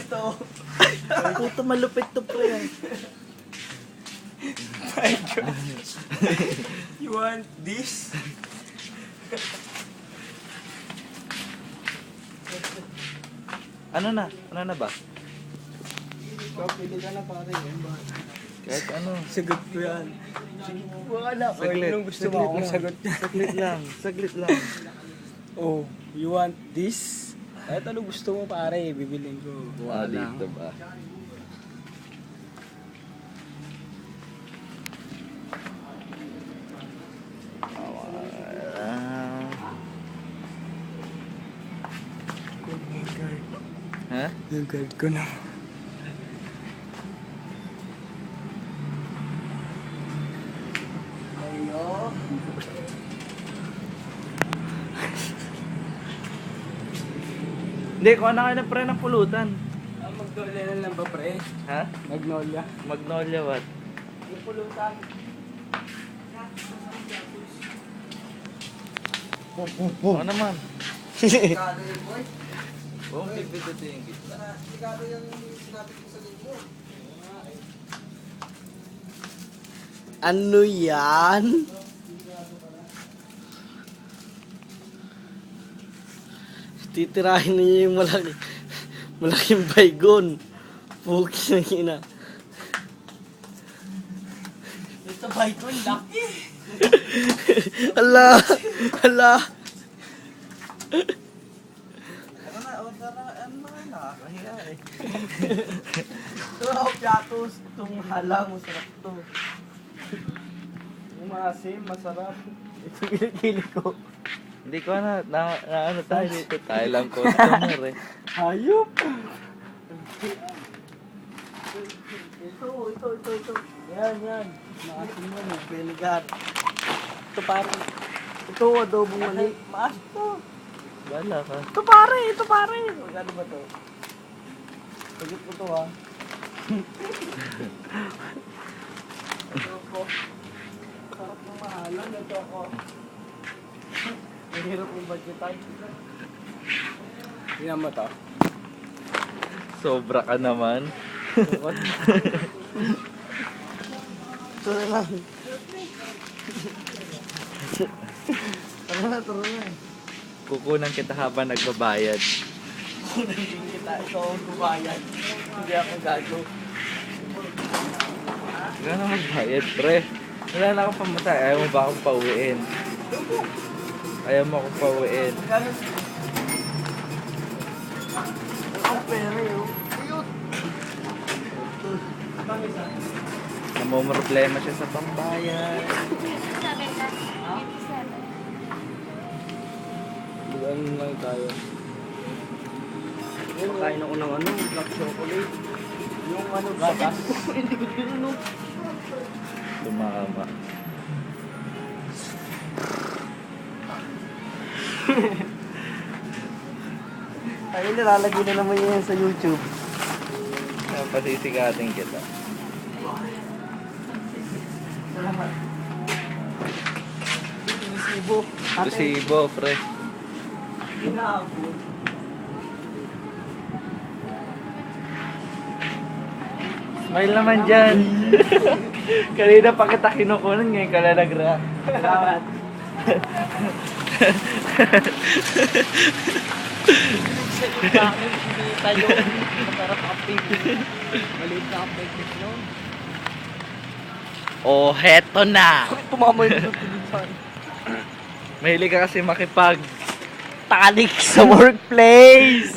Ito. Puto malupit to pre. My God. You want this? Ano na? Ano na ba? Ikaw, pili ka na pare. Kahit ano. Sagot ko yan. Wala. Saglit. Anong gusto mo akong sagot? Saglit lang. Saglit lang. Oh, you want this? Kahit ano gusto mo pare, bibilin ko. Dito ba? Ha? Yung card ko na. Ayo. Hindi, kuha na kayo ng pre ng pulutan. Magnolia na lang ba pre? Ha? Magnolia. Magnolia what? Yung pulutan. Ano naman? Kado yun, boy. Huwag pipitutin yung gitna. Kado yung sinabi ko sa linggo. Ano yan? Titirahin niyo yung malaking baygon. Puki na ina. Ito baygon, laki. Ala, ala. Nakakahiya eh. Ito ako piatos, itong halang, masarap to. Yung maasim, masarap. Ito kilikili ko. Hindi ko na ano tayo dito. Tayo lang customer eh. Hayop! Ito. Yan. Maasim yan eh, vinegar. Ito pare. Ito, adobong mali. Maas to. Wala ka. Ito pare. Magkano ba to? Sagot ko to ha. Ito ko. Sarap ng mahalan. Ito ako. Mahirap yung budgetan. Tingnan mo to. Sobra ka naman. Ito na lang. Tara na. Kukunan kita habang nagbabayad. Hindi kita. Ikaw ang kumayan. Hindi ako gago. Wala na magbayad, pre. Wala na akong pamatay. Ayaw mo ba akong pauwiin? Ayaw mo akong pauwiin. Magkano? Ang pera yun. Ayun. Namumroblema siya sa pambayad. 57. Ano lang tayo. Kain ako ng ano, black chocolate. Yung ano, gatas. Hindi ko tinanong. Tumama. Ay, nilalagay na naman yan sa YouTube. Pasisigatin kita. Resibo. Resibo, pre. Inaabot. Smile naman dyan. Kanina pa kita kinukunan, ngayon ka na nag-react. Salamat. Bakit hindi tayo masarap update? Maliit na update no? Oh, heto na. Tumama yung pinsan. Mahilig ka kasi makipag. Talik sa workplace!